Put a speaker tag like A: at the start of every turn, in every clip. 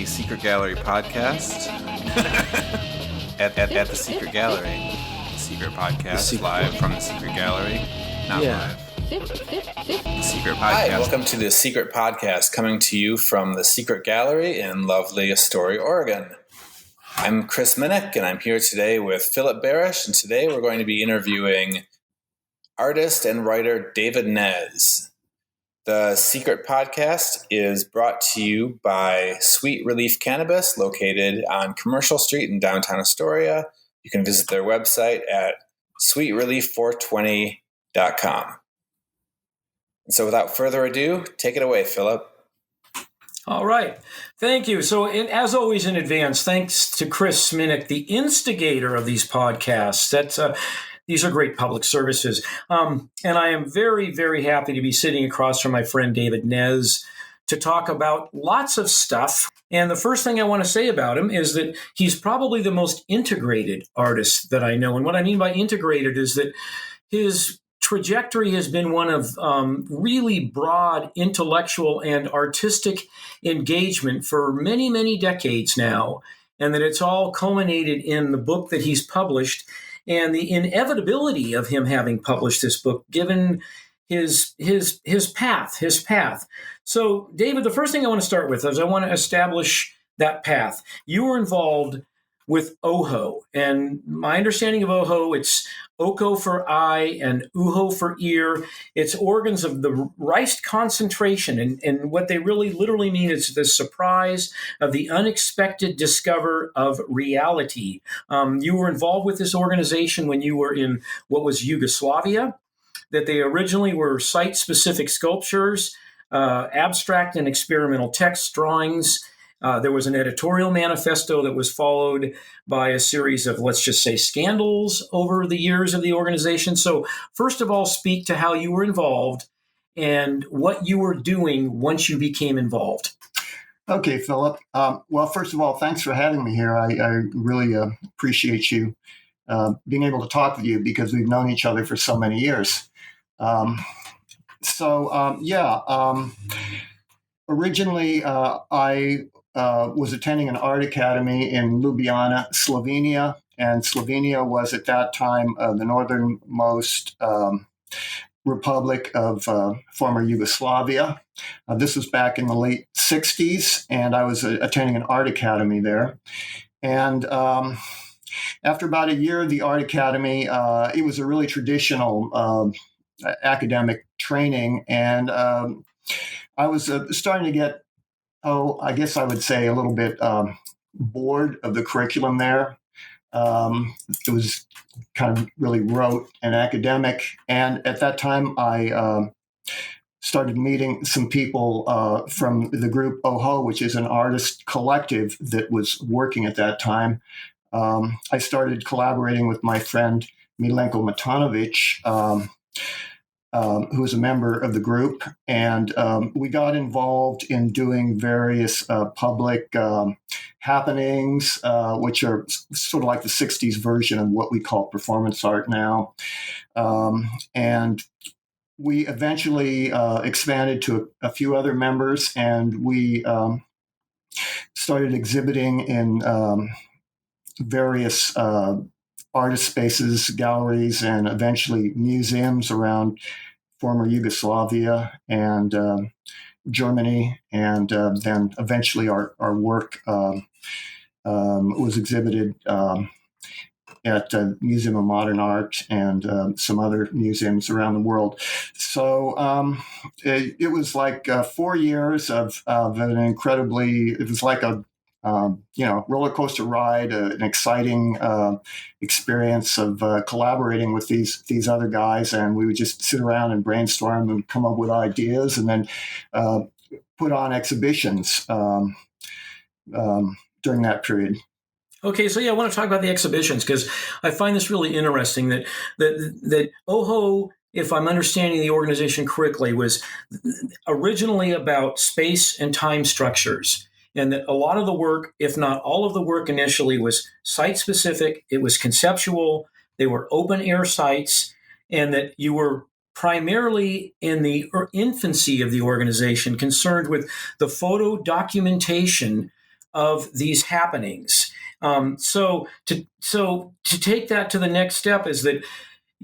A: the Secret Gallery podcast at the Secret Gallery. The Secret podcast live from the Secret Gallery. Not live. The Secret Podcast. Hi, welcome to the Secret Podcast, coming to you from the Secret Gallery in lovely Astoria, Oregon. I'm Chris Minnick, and I'm here today with Philip Barish, and today we're going to be interviewing artist and writer David Nez. The Secret Podcast is brought to you by Sweet Relief Cannabis, located on Commercial Street in downtown Astoria. You can visit their website at sweetrelief420.com. And so without further ado, take it away, Philip.
B: All right. Thank you. So as always in advance, thanks to Chris Minnick, the instigator of these podcasts. These are great public services. And I am very, very happy to be sitting across from my friend David Nez to talk about lots of stuff. And the first thing I want to say about him is that he's probably the most integrated artist that I know. And what I mean by integrated is that his trajectory has been one of really broad intellectual and artistic engagement for many, many decades now, and that it's all culminated in the book that he's published and the inevitability of him having published this book, given his path. So, David, the first thing I want to start with is I want to establish that path. You were involved with OHO, and my understanding of OHO, it's Oko for eye and Uho for ear. It's organs of the Reist concentration, and what they really literally mean is the surprise of the unexpected discover of reality. You were involved with this organization when you were in what was Yugoslavia, that they originally were site-specific sculptures, abstract and experimental text drawings. There was an editorial manifesto that was followed by a series of, let's just say, scandals over the years of the organization. So first of all, speak to how you were involved and what you were doing once you became involved.
C: Okay, Philip. Well, first of all, thanks for having me here. I really appreciate you being able to talk with you because we've known each other for so many years. Originally, I was attending an art academy in Ljubljana, Slovenia, and Slovenia was at that time the northernmost republic of former Yugoslavia. This was back in the late 60s, and I was attending an art academy there. And after about a year of the art academy, it was a really traditional academic training, and I was starting to get, I guess I would say a little bit bored of the curriculum there. It was kind of really rote and academic. And at that time, I started meeting some people from the group OHO, which is an artist collective that was working at that time. I started collaborating with my friend Milenko Matanovic, who was a member of the group, and we got involved in doing various public happenings, which are sort of like the 60s version of what we call performance art now. And we eventually expanded to a few other members, and we started exhibiting in various artist spaces, galleries, and eventually museums around former Yugoslavia and Germany. And then eventually our work was exhibited at the Museum of Modern Art and some other museums around the world. So it was like 4 years of an incredibly, it was like a roller coaster ride, an exciting experience of collaborating with these other guys, and we would just sit around and brainstorm and come up with ideas, and then put on exhibitions during that period.
B: Okay, so I want to talk about the exhibitions because I find this really interesting that OHO, if I'm understanding the organization correctly, was originally about space and time structures. And that a lot of the work, if not all of the work initially, was site-specific, it was conceptual, they were open-air sites, and that you were primarily in the infancy of the organization concerned with the photo documentation of these happenings. So to take that to the next step is that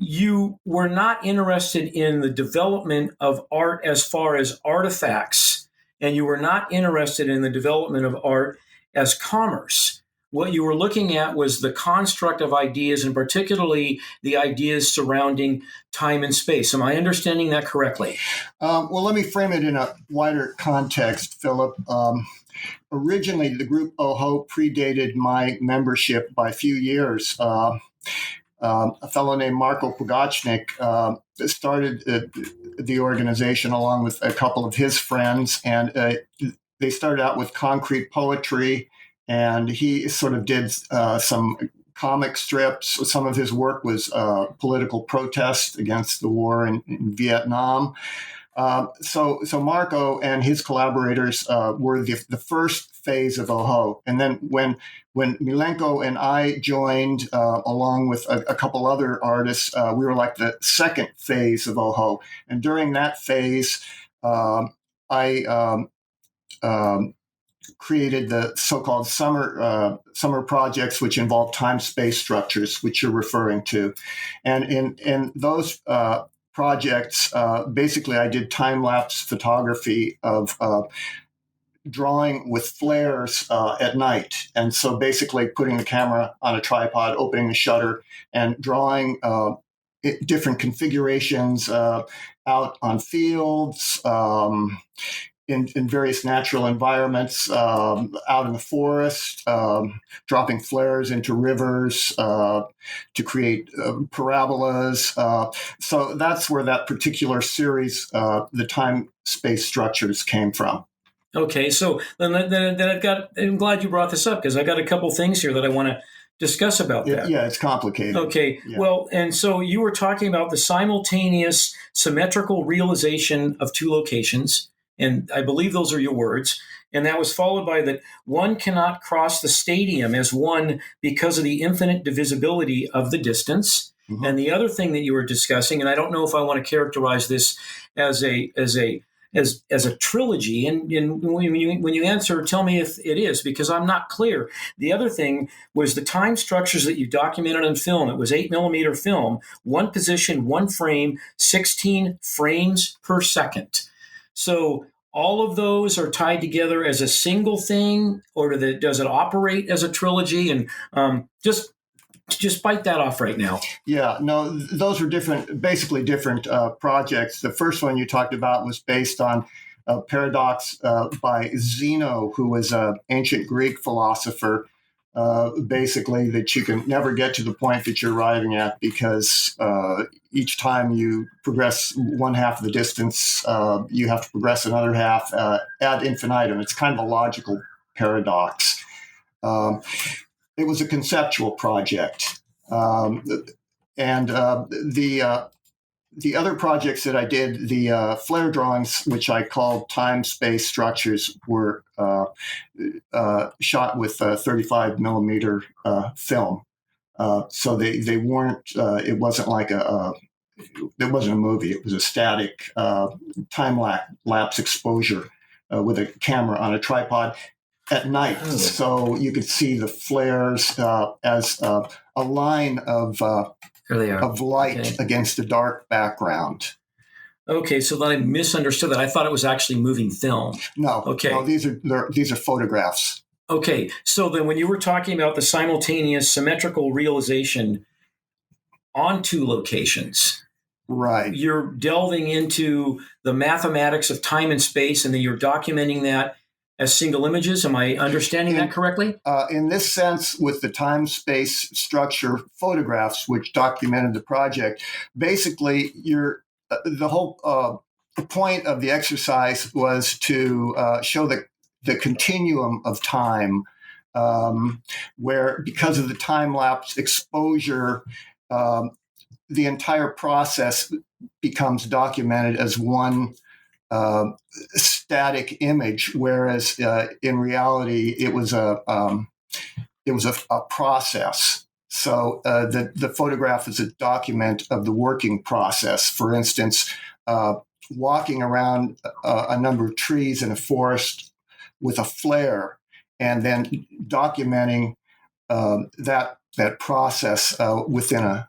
B: you were not interested in the development of art as far as artifacts, and you were not interested in the development of art as commerce. What you were looking at was the construct of ideas, and particularly the ideas surrounding time and space. Am I understanding that correctly?
C: Well, let me frame it in a wider context, Philip. Originally, the group OHO predated my membership by a few years. A fellow named Marko Pogacnik started the organization along with a couple of his friends, and they started out with concrete poetry, and he sort of did some comic strips. Some of his work was political protest against the war in Vietnam. So Marko and his collaborators were the first phase of OHO. And then when Milenko and I joined, along with a couple other artists, we were like the second phase of OHO. And during that phase, I created the so-called summer projects, which involve time-space structures, which you're referring to. And in those projects, basically I did time-lapse photography of drawing with flares at night. And so basically putting the camera on a tripod, opening the shutter, and drawing different configurations out on fields, in various natural environments, out in the forest, dropping flares into rivers to create parabolas. So that's where that particular series, the time-space structures, came from.
B: Okay, so then I'm glad you brought this up, because I got a couple things here that I want to discuss about that.
C: Yeah, it's complicated.
B: Okay, yeah. Well, and so you were talking about the simultaneous symmetrical realization of two locations, and I believe those are your words. And that was followed by that one cannot cross the stadium as one because of the infinite divisibility of the distance. Mm-hmm. And the other thing that you were discussing, and I don't know if I want to characterize this as a trilogy, and when you answer, tell me if it is, because I'm not clear. The other thing was the time structures that you documented on film. It was 8mm film, one position, one frame, 16 frames per second. So all of those are tied together as a single thing, or does it operate as a trilogy? And just bite that off right now.
C: Yeah, no, those were basically different projects. The first one you talked about was based on a paradox by Zeno, who was an ancient Greek philosopher, basically that you can never get to the point that you're arriving at, because each time you progress one half of the distance, you have to progress another half ad infinitum. It's kind of a logical paradox. It was a conceptual project. The other projects that I did, the flare drawings, which I called time-space structures, were shot with 35mm film. So they weren't. It wasn't like it wasn't a movie. It was a static time-lapse exposure with a camera on a tripod at night. Oh. So you could see the flares as a line of light against a dark background.
B: Okay, so then I misunderstood that. I thought it was actually moving film.
C: No.
B: Okay.
C: No, these are photographs.
B: Okay, so then when you were talking about the simultaneous symmetrical realization on two locations,
C: right?
B: You're delving into the mathematics of time and space, and then you're documenting that as single images. Am I understanding that correctly?
C: In this sense, with the time-space structure photographs, which documented the project, basically the whole point of the exercise was to show the continuum of time, where because of the time-lapse exposure, the entire process becomes documented as one static image, whereas in reality it was a process. So the photograph is a document of the working process. For instance, walking around a number of trees in a forest with a flare and then documenting that process within a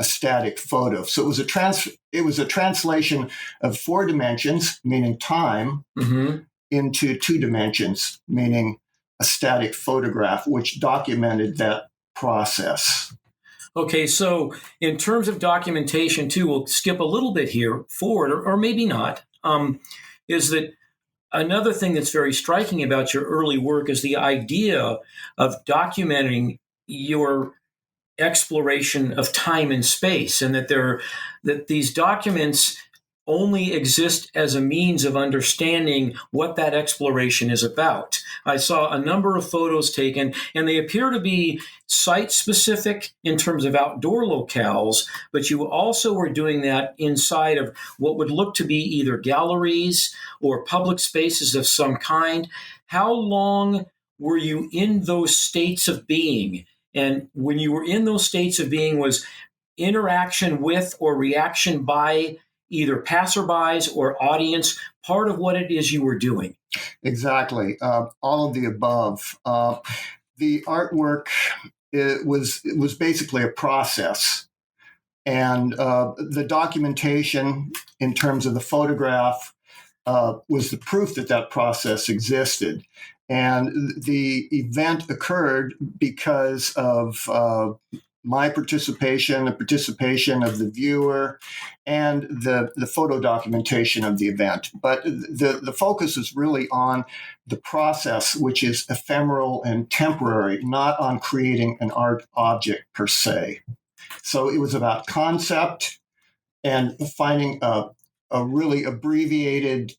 C: static photo. So it was a translation of 4 dimensions, meaning time, into 2 dimensions, meaning a static photograph, which documented that process.
B: Okay, so in terms of documentation, too, we'll skip a little bit here forward, or maybe not, is that another thing that's very striking about your early work is the idea of documenting your exploration of time and space, and that these documents only exist as a means of understanding what that exploration is about. I saw a number of photos taken, and they appear to be site-specific in terms of outdoor locales, but you also were doing that inside of what would look to be either galleries or public spaces of some kind. How long were you in those states of being? And when you were in those states of being, was interaction with or reaction by either passerbys or audience part of what it is you were doing?
C: Exactly. All of the above. The artwork was basically a process. And the documentation in terms of the photograph was the proof that process existed. And the event occurred because of my participation, the participation of the viewer, and the photo documentation of the event. But the focus is really on the process, which is ephemeral and temporary, not on creating an art object per se. So it was about concept and finding a really abbreviated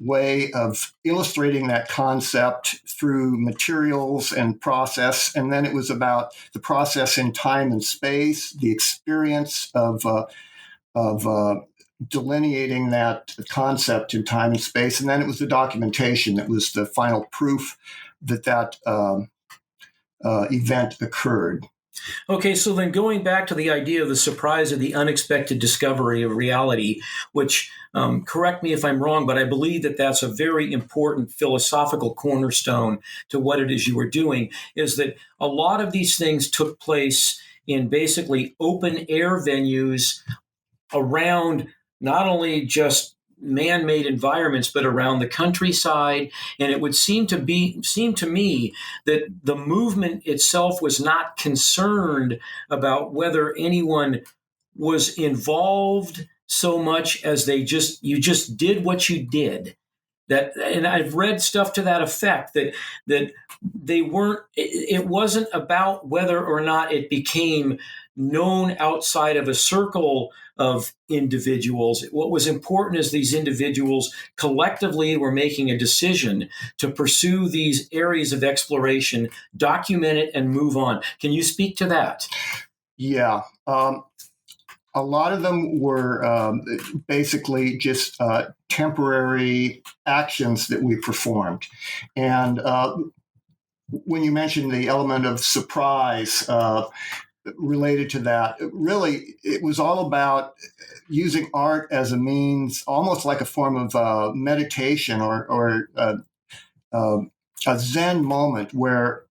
C: way of illustrating that concept through materials and process. And then it was about the process in time and space, the experience of delineating that concept in time and space. And then it was the documentation that was the final proof that event occurred.
B: Okay, so then going back to the idea of the surprise of the unexpected discovery of reality, which, correct me if I'm wrong, but I believe that that's a very important philosophical cornerstone to what it is you were doing, is that a lot of these things took place in basically open air venues around not only just man-made environments, but around the countryside. And it would seem to me that the movement itself was not concerned about whether anyone was involved so much as you just did what you did. And I've read stuff to that effect that they weren't. It wasn't about whether or not it became known outside of a circle of individuals. What was important is these individuals collectively were making a decision to pursue these areas of exploration, document it, and move on. Can you speak to that?
C: Yeah. A lot of them were basically just temporary actions that we performed. And when you mentioned the element of surprise related to that, really, it was all about using art as a means, almost like a form of meditation or a Zen moment where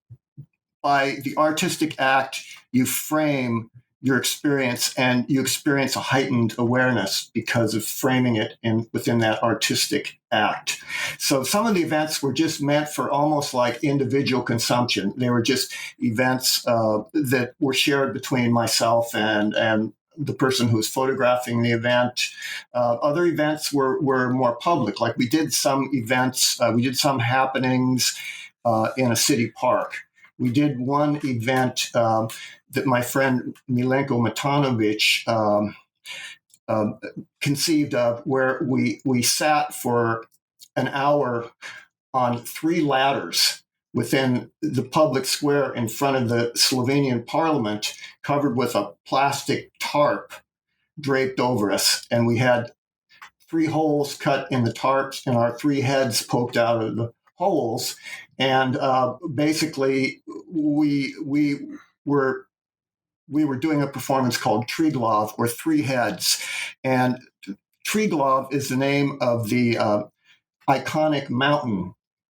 C: by the artistic act, you frame your experience, and you experience a heightened awareness because of framing it within that artistic act. So some of the events were just meant for almost like individual consumption. They were just events that were shared between myself and the person who was photographing the event. Other events were more public. Like we did some events, we did some happenings in a city park. We did one event that my friend Milenko Matanovich conceived of, where we sat for an hour on 3 ladders within the public square in front of the Slovenian parliament, covered with a plastic tarp draped over us. And we had 3 holes cut in the tarps, and our 3 heads poked out of the holes. And basically, we were doing a performance called Triglav, or 3 heads. And Triglav is the name of the iconic mountain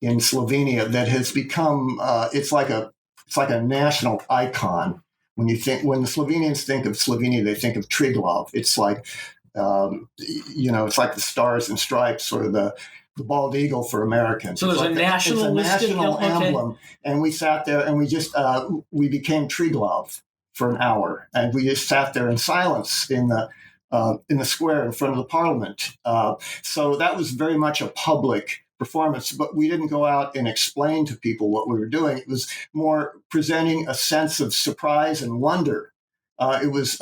C: in Slovenia that has become it's like a national icon. When the Slovenians think of Slovenia, they think of Triglav. It's like it's like the stars and stripes, or the bald eagle for Americans.
B: So there's
C: like
B: a national
C: emblem, and we sat there and we just we became Triglav for an hour, and we just sat there in silence in the square in front of the parliament. So that was very much a public performance, but we didn't go out and explain to people what we were doing. It was more presenting a sense of surprise and wonder. It was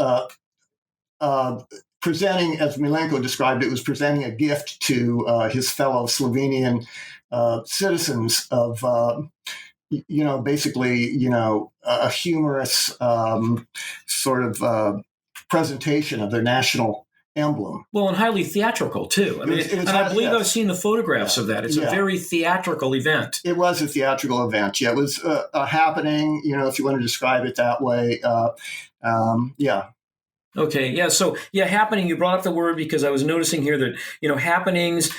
C: presenting, as Milenko described it, was presenting a gift to his fellow Slovenian citizens of, basically, a humorous sort of presentation of their national emblem.
B: Well, and highly theatrical too. I mean, I believe I've seen the photographs of that. It's a very theatrical event.
C: It was a theatrical event. Yeah, it was a happening. If you want to describe it that way. Yeah.
B: Okay. Yeah. So happening. You brought up the word because I was noticing here that happenings,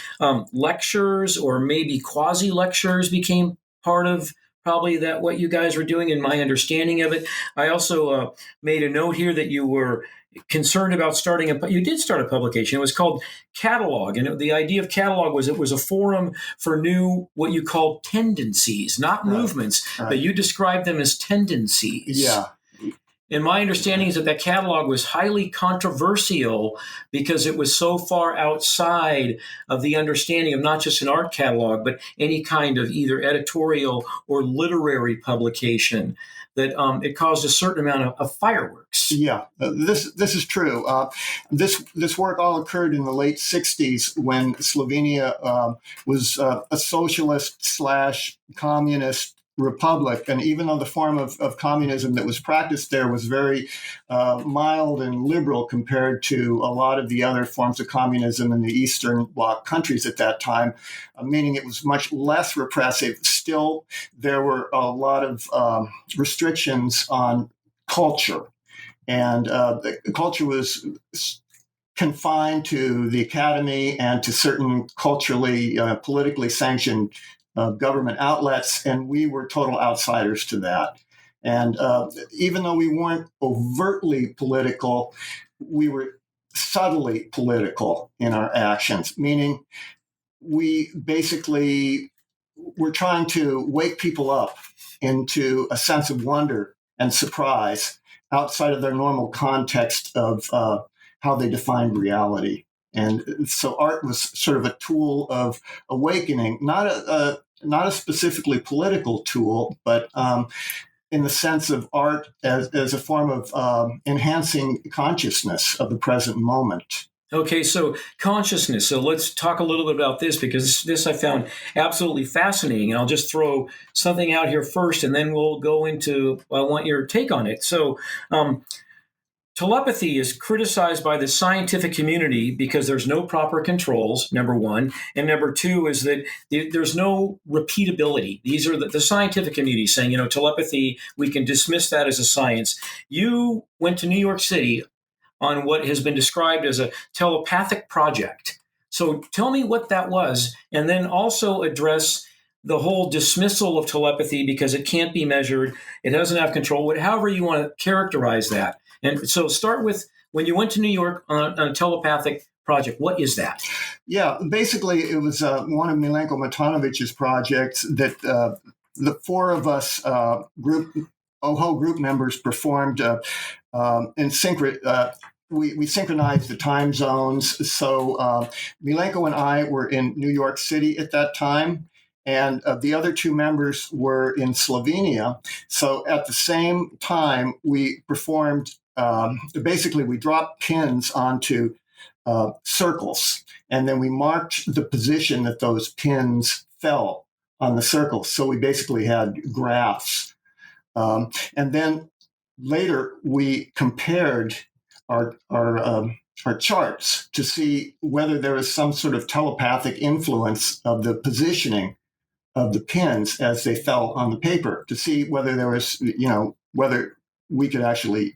B: lectures, or maybe quasi lectures became part of probably that what you guys were doing. In my understanding of it, I also made a note here that you were concerned about you did start a publication. It was called Catalog. And the idea of Catalog was it was a forum for new, what you call tendencies, not movements, but you described them as tendencies.
C: Yeah.
B: And my understanding is that catalog was highly controversial because it was so far outside of the understanding of not just an art catalog, but any kind of either editorial or literary publication, that it caused a certain amount of fireworks.
C: Yeah, this is true. This work all occurred in the late 60s when Slovenia was a socialist / communist republic. And even though the form of communism that was practiced there was very mild and liberal compared to a lot of the other forms of communism in the Eastern Bloc countries at that time, meaning it was much less repressive, still there were a lot of restrictions on culture. And the culture was confined to the academy and to certain culturally, politically sanctioned government outlets, and we were total outsiders to that. And even though we weren't overtly political, we were subtly political in our actions, meaning we basically were trying to wake people up into a sense of wonder and surprise outside of their normal context of how they defined reality. And so art was sort of a tool of awakening, not a specifically political tool, but in the sense of art as a form of enhancing consciousness of the present moment.
B: Okay, so consciousness. So let's talk a little bit about this, because this I found absolutely fascinating. And I'll just throw something out here first, and then we'll go into, I want your take on it. So telepathy is criticized by the scientific community because there's no proper controls, number one. And number two is that there's no repeatability. These are the scientific community saying, telepathy, we can dismiss that as a science. You went to New York City on what has been described as a telepathic project. So tell me what that was, and then also address the whole dismissal of telepathy because it can't be measured, it doesn't have control, however you want to characterize that. And so start with when you went to New York on a telepathic project. What is that?
C: Yeah, basically it was one of Milenko Matonovich's projects that the four of us OHO group members performed in we synchronized the time zones. So Milenko and I were in New York City at that time, and the other two members were in Slovenia. So at the same time, we performed, basically we dropped pins onto circles, and then we marked the position that those pins fell on the circles. So we basically had graphs. And then later we compared our charts to see whether there was some sort of telepathic influence of the positioning of the pins as they fell on the paper, to see whether there was, whether we could actually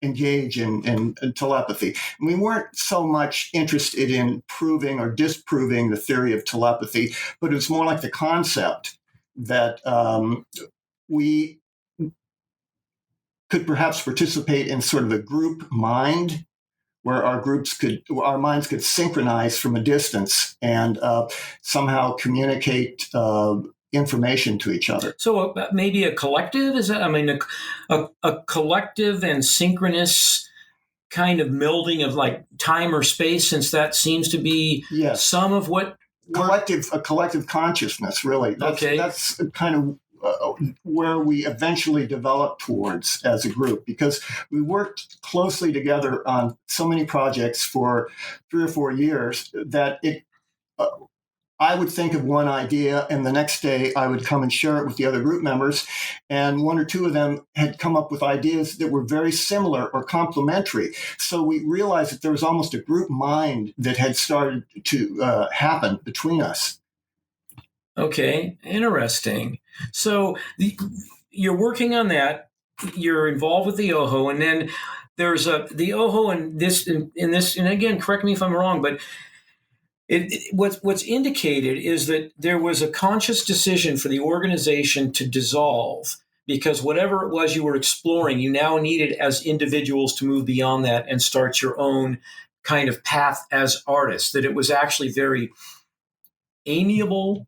C: engage in telepathy. And we weren't so much interested in proving or disproving the theory of telepathy, but it was more like the concept that we could perhaps participate in sort of a group mind where our minds could synchronize from a distance and somehow communicate information to each other.
B: So maybe a collective? Is that, I mean, a collective and synchronous kind of melding of time or space, since that seems to be some of what
C: a collective consciousness, really. That's kind of where we eventually developed towards as a group, because we worked closely together on so many projects for 3 or 4 years that I would think of one idea, and the next day I would come and share it with the other group members, and 1 or 2 of them had come up with ideas that were very similar or complementary. So we realized that there was almost a group mind that had started to happen between us.
B: Okay, interesting. So you're working on that. You're involved with the OHO, and then there's the OHO in this. And again, correct me if I'm wrong, but what's indicated is that there was a conscious decision for the organization to dissolve, because whatever it was you were exploring, you now needed as individuals to move beyond that and start your own kind of path as artists. That it was actually very amiable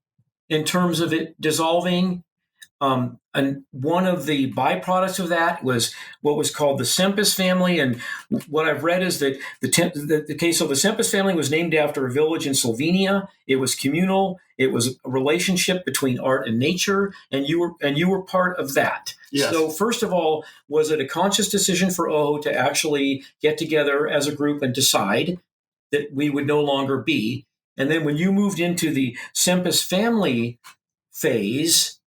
B: in terms of it dissolving. And one of the byproducts of that was what was called the Sempus family. And what I've read is that the case of the Sempus family was named after a village in Slovenia. It was communal. It was a relationship between art and nature, and you were part of that.
C: Yes.
B: So first of all, was it a conscious decision for OHO to actually get together as a group and decide that we would no longer be? And then when you moved into the Sempus family phase,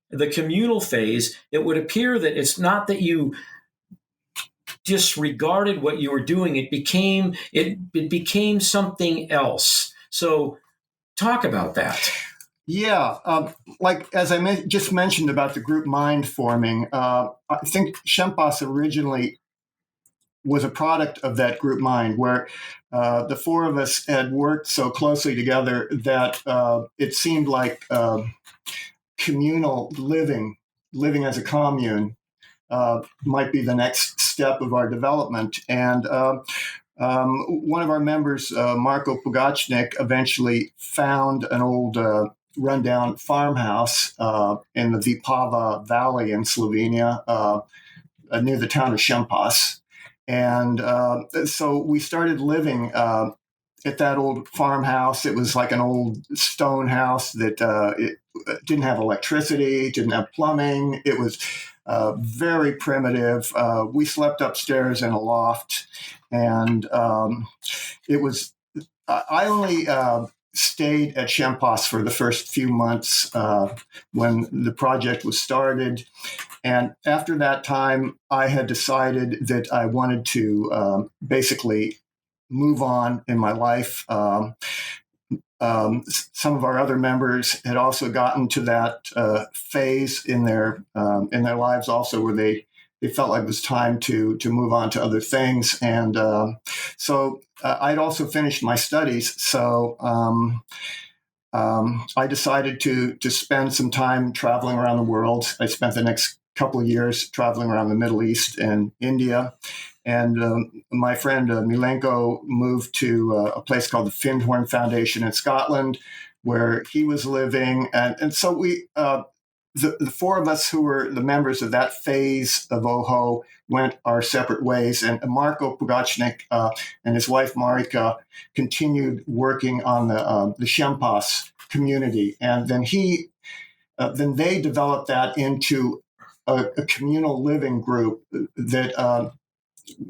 B: the communal phase, it would appear that it's not that you disregarded what you were doing. It became something else. So talk about that.
C: Yeah, like as I just mentioned about the group mind forming, I think Shempas originally was a product of that group mind, where the 4 of us had worked so closely together that it seemed like communal living as a commune might be the next step of our development. And one of our members, Marko Pugachnik, eventually found an old rundown farmhouse in the Vipava Valley in Slovenia, near the town of Shempas. And so we started living at that old farmhouse. It was like an old stone house that it didn't have electricity, didn't have plumbing. It was very primitive. We slept upstairs in a loft, and it was. I only stayed at Shempas for the first few months when the project was started. And after that time, I had decided that I wanted to basically move on in my life. Some of our other members had also gotten to that phase in their lives also, where they felt like it was time to move on to other things. And so I'd also finished my studies. So I decided to spend some time traveling around the world. I spent the next couple of years traveling around the Middle East and India. And my friend Milenko moved to a place called the Findhorn Foundation in Scotland, where he was living. And so we, the 4 of us who were the members of that phase of OHO went our separate ways. And Marko Pugachnik and his wife Marika continued working on the Shempas community. And then then they developed that into a communal living group that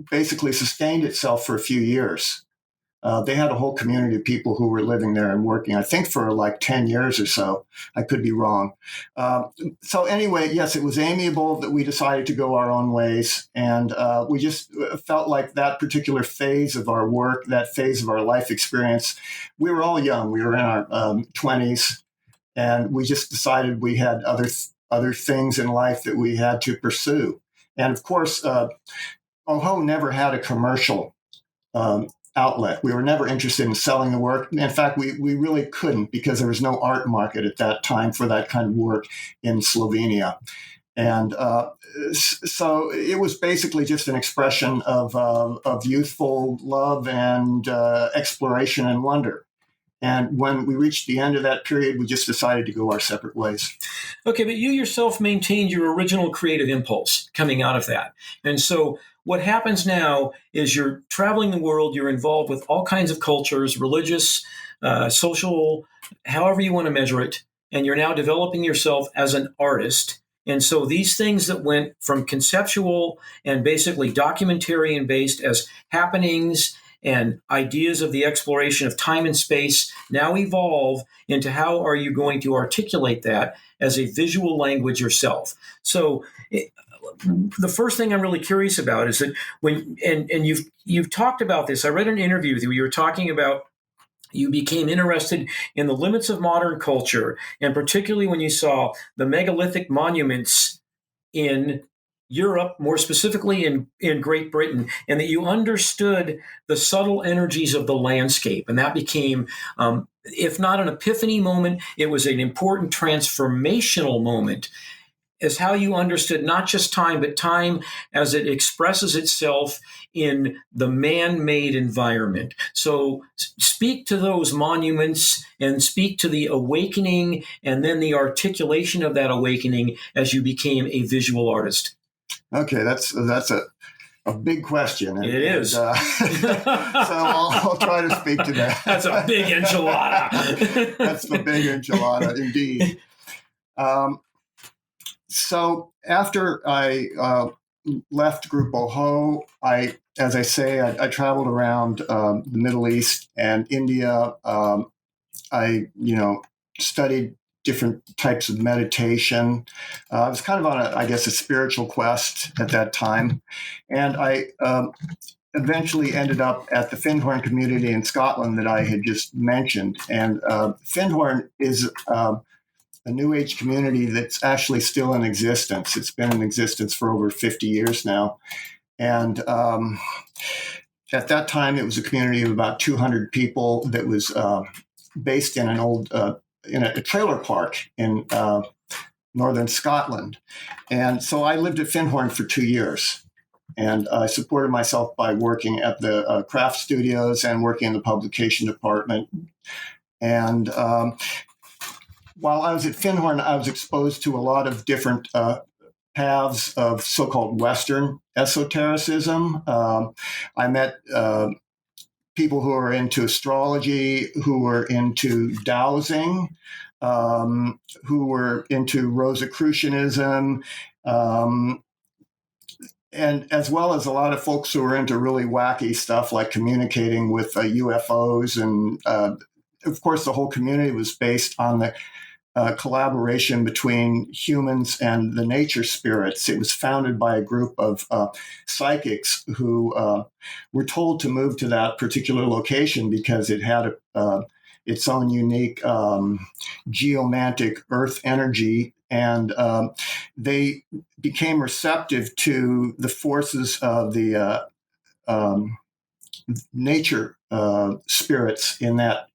C: basically sustained itself for a few years. They had a whole community of people who were living there and working, I think, for like 10 years or so. I could be wrong. So anyway, yes, it was amiable that we decided to go our own ways. And we just felt like that particular phase of our work, that phase of our life experience, we were all young. We were in our 20s. And we just decided we had other things in life that we had to pursue. And of course, Oho never had a commercial outlet. We were never interested in selling the work. In fact, we really couldn't, because there was no art market at that time for that kind of work in Slovenia. And so it was basically just an expression of youthful love and exploration and wonder. And when we reached the end of that period, we just decided to go our separate ways.
B: Okay, but you yourself maintained your original creative impulse coming out of that. And so what happens now is you're traveling the world, you're involved with all kinds of cultures, religious, social, however you want to measure it, and you're now developing yourself as an artist. And so these things that went from conceptual and basically documentarian based as happenings and ideas of the exploration of time and space now evolve into how are you going to articulate that as a visual language yourself. So the first thing I'm really curious about is that when and you've talked about this. I read an interview with you. You were talking about you became interested in the limits of modern culture, and particularly when you saw the megalithic monuments in Europe, more specifically in Great Britain, and that you understood the subtle energies of the landscape. And that became, if not an epiphany moment, it was an important transformational moment as how you understood not just time, but time as it expresses itself in the man-made environment. So speak to those monuments and speak to the awakening and then the articulation of that awakening as you became a visual artist.
C: Okay, that's a big question.
B: It is.
C: So I'll try to speak to that.
B: That's a big enchilada.
C: That's the big enchilada, indeed. So after I left Group Oho, as I say, I traveled around the Middle East and India. I studied different types of meditation. I was kind of on a spiritual quest at that time. And I eventually ended up at the Findhorn community in Scotland that I had just mentioned. And Findhorn is a New Age community that's actually still in existence. It's been in existence for over 50 years now. And at that time, it was a community of about 200 people that was based in an old in a trailer park in northern Scotland. And so I lived at Findhorn for 2 years. And I supported myself by working at the craft studios and working in the publication department. And while I was at Findhorn, I was exposed to a lot of different paths of so-called Western esotericism. I met people who are into astrology, who were into dowsing, who were into Rosicrucianism, and as well as a lot of folks who were into really wacky stuff like communicating with UFOs. And of course, the whole community was based on the collaboration between humans and the nature spirits. It was founded by a group of psychics who were told to move to that particular location because it had its own unique geomantic earth energy. And they became receptive to the forces of the nature spirits in that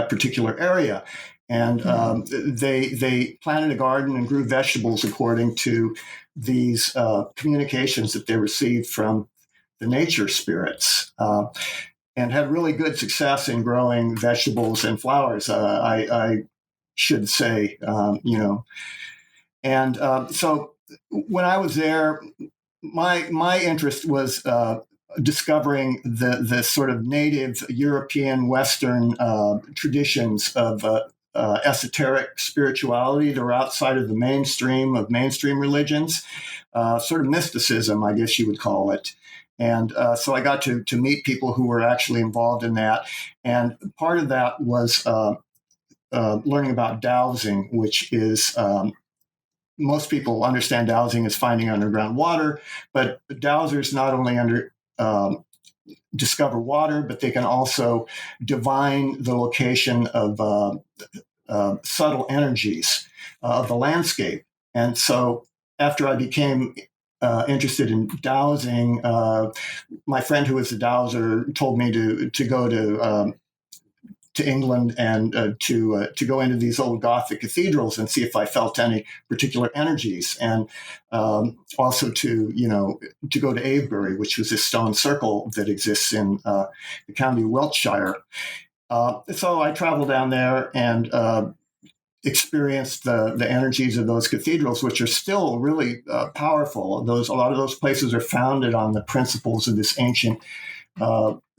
C: particular area. And they planted a garden and grew vegetables according to these communications that they received from the nature spirits, and had really good success in growing vegetables and flowers, I should say, And so when I was there, my interest was discovering the sort of native European Western traditions of esoteric spirituality that are outside of the mainstream religions, sort of mysticism, I guess you would call it. And so I got to meet people who were actually involved in that. And part of that was learning about dowsing, which is most people understand dowsing as finding underground water, but dowsers not only discover water, but they can also divine the location of subtle energies of the landscape. And so after I became interested in dowsing, my friend who was a dowser told me to go to England and to go into these old Gothic cathedrals and see if I felt any particular energies, and also to go to Avebury, which was a stone circle that exists in the county of Wiltshire. So I traveled down there and experienced the energies of those cathedrals, which are still really powerful. A lot of those places are founded on the principles of this ancient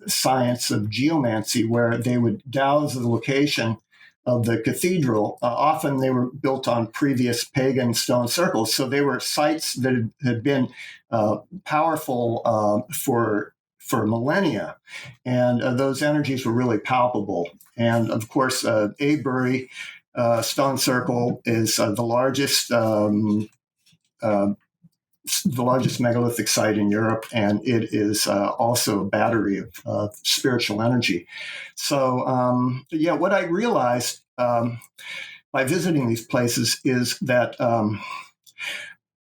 C: science of geomancy, where they would dowse the location of the cathedral. Often they were built on previous pagan stone circles, so they were sites that had been powerful for millennia, and those energies were really palpable. And of course, Avebury stone circle is the largest megalithic site in Europe, and it is also a battery of spiritual energy. So, what I realized by visiting these places is that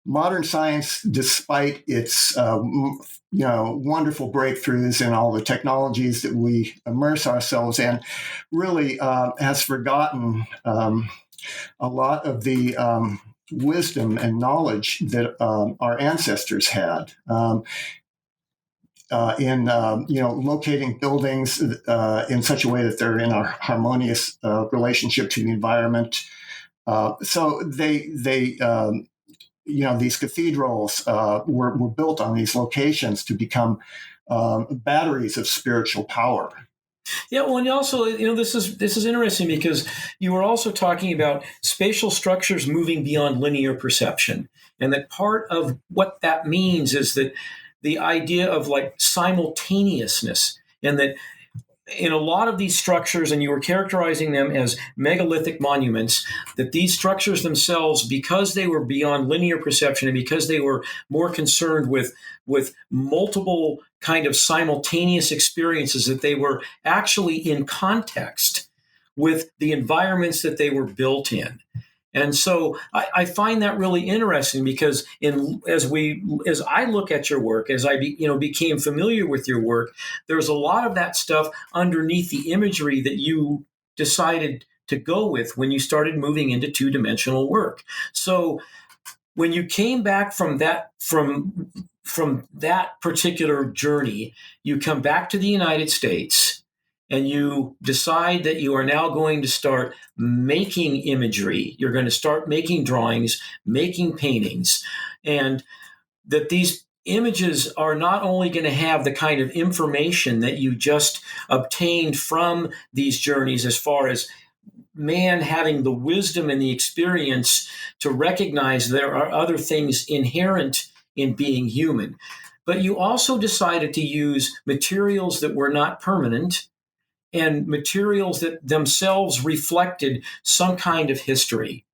C: modern science, despite its wonderful breakthroughs in all the technologies that we immerse ourselves in, really has forgotten a lot of the wisdom and knowledge that our ancestors had in locating buildings in such a way that they're in a harmonious relationship to the environment. So these cathedrals were built on these locations to become batteries of spiritual power.
B: Yeah, well, and also, this is interesting because you were also talking about spatial structures moving beyond linear perception, and that part of what that means is that the idea of like simultaneousness, and that in a lot of these structures, and you were characterizing them as megalithic monuments, that these structures themselves, because they were beyond linear perception and because they were more concerned with multiple kind of simultaneous experiences, that they were actually in context with the environments that they were built in. And so I find that really interesting because as I look at your work, as I became familiar with your work, there's a lot of that stuff underneath the imagery that you decided to go with when you started moving into two-dimensional work. So when you came back from that particular journey, you come back to the United States and you decide that you are now going to start making imagery. You're going to start making drawings, making paintings, and that these images are not only going to have the kind of information that you just obtained from these journeys, as far as man having the wisdom and the experience to recognize there are other things inherent in being human, but you also decided to use materials that were not permanent and materials that themselves reflected some kind of history.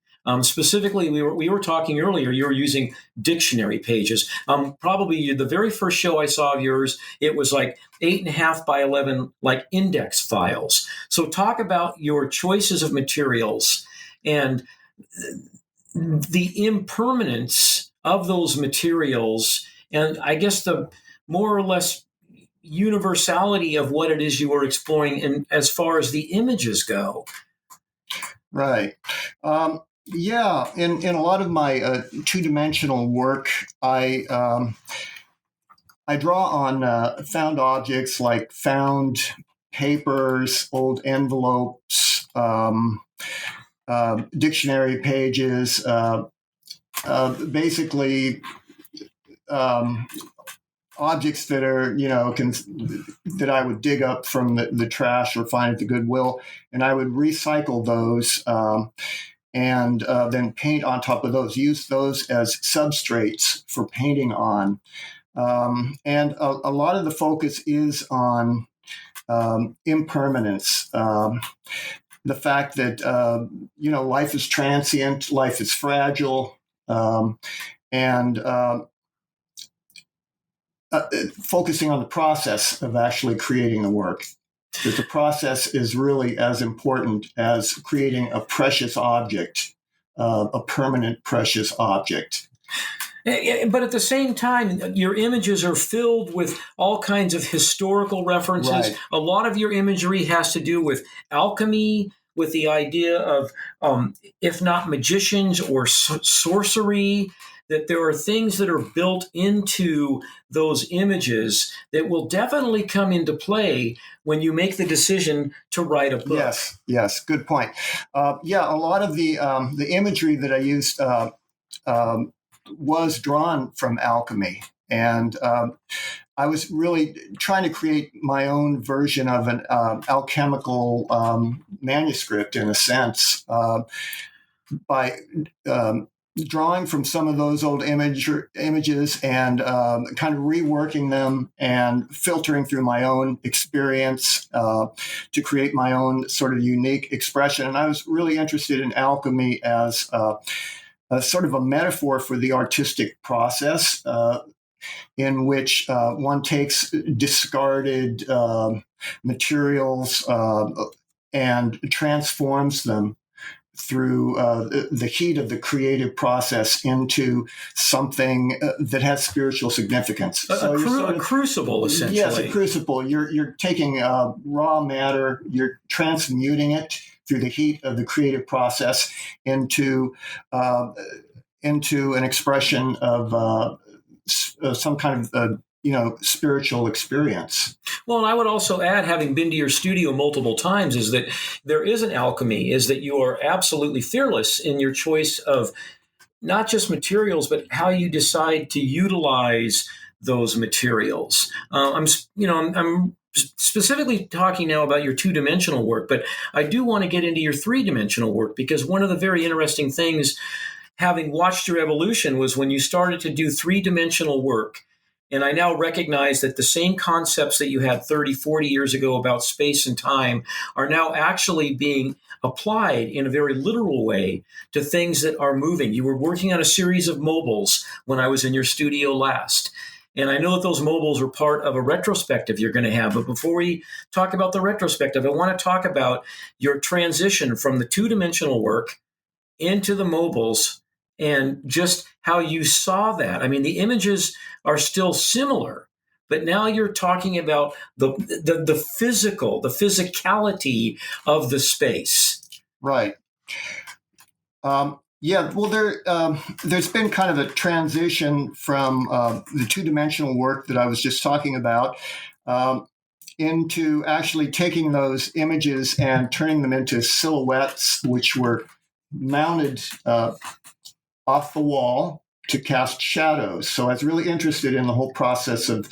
B: Specifically, we were talking earlier, you were using dictionary pages. Probably the very first show I saw of yours, it was like 8.5 by 11, like index files. So talk about your choices of materials and the impermanence of those materials, and I guess the more or less universality of what it is you were exploring in, as far as the images go.
C: Right. In a lot of my two-dimensional work, I draw on found objects like found papers, old envelopes, dictionary pages, basically objects that are, that I would dig up from the trash or find at the Goodwill, and I would recycle those and then paint on top of those, use those as substrates for painting on. And a lot of the focus is on impermanence. The fact that, life is transient, life is fragile, and focusing on the process of actually creating the work. That the process is really as important as creating a precious object, a permanent precious object.
B: But at the same time, your images are filled with all kinds of historical references.
C: Right.
B: A lot of your imagery has to do with alchemy, with the idea of, if not magicians or sorcery, that there are things that are built into those images that will definitely come into play when you make the decision to write a book.
C: Yes, good point. A lot of the imagery that I used was drawn from alchemy, and I was really trying to create my own version of an alchemical manuscript, in a sense, by drawing from some of those old images and kind of reworking them and filtering through my own experience to create my own sort of unique expression. And I was really interested in alchemy as a sort of a metaphor for the artistic process, in which one takes discarded materials and transforms them through the heat of the creative process into something that has spiritual significance.
B: A crucible, essentially.
C: Yes, a crucible. You're taking raw matter, you're transmuting it through the heat of the creative process into an expression of some kind of spiritual experience.
B: Well, and I would also add, having been to your studio multiple times, is that there is an alchemy, is that you are absolutely fearless in your choice of not just materials, but how you decide to utilize those materials. I'm specifically talking now about your two-dimensional work, but I do want to get into your three-dimensional work, because one of the very interesting things, having watched your evolution, was when you started to do three-dimensional work. And I now recognize that the same concepts that you had 30, 40 years ago about space and time are now actually being applied in a very literal way to things that are moving. You were working on a series of mobiles when I was in your studio last. And I know that those mobiles are part of a retrospective you're going to have. But before we talk about the retrospective, I want to talk about your transition from the two-dimensional work into the mobiles, and just how you saw that. I mean, the images are still similar, but now you're talking about the physical, the physicality of the space.
C: Right. Well, there's been kind of a transition from the two-dimensional work that I was just talking about into actually taking those images and turning them into silhouettes, which were mounted off the wall to cast shadows. So I was really interested in the whole process of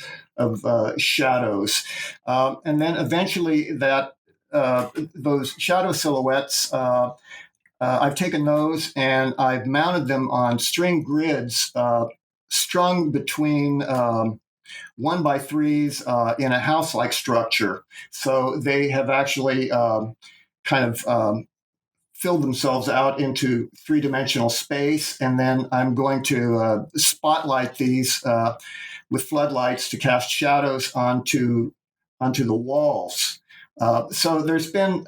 C: shadows, and then eventually those shadow silhouettes, I've taken those and I've mounted them on string grids strung between 1x3s in a house-like structure. So they have actually kind of fill themselves out into three-dimensional space, and then I'm going to spotlight these with floodlights to cast shadows onto the walls. So there's been,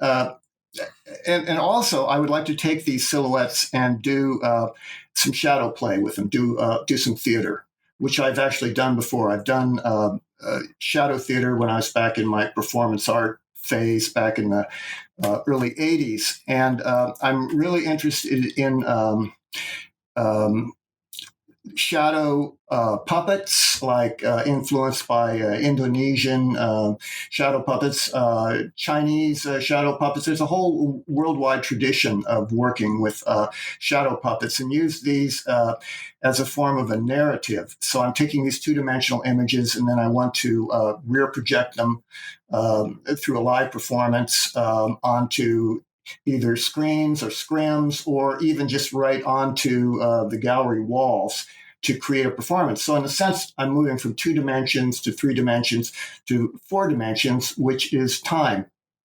C: and also I would like to take these silhouettes and do some shadow play with them, do some theater, which I've actually done before. I've done shadow theater when I was back in my performance art phase back in the early 80s. And I'm really interested in shadow puppets, like influenced by Indonesian shadow puppets, Chinese shadow puppets. There's a whole worldwide tradition of working with shadow puppets, and use these as a form of a narrative. So I'm taking these two-dimensional images, and then I want to rear project them through a live performance onto either screens or scrims, or even just right onto the gallery walls to create a performance. So in a sense, I'm moving from 2 dimensions to 3 dimensions to 4 dimensions, which is time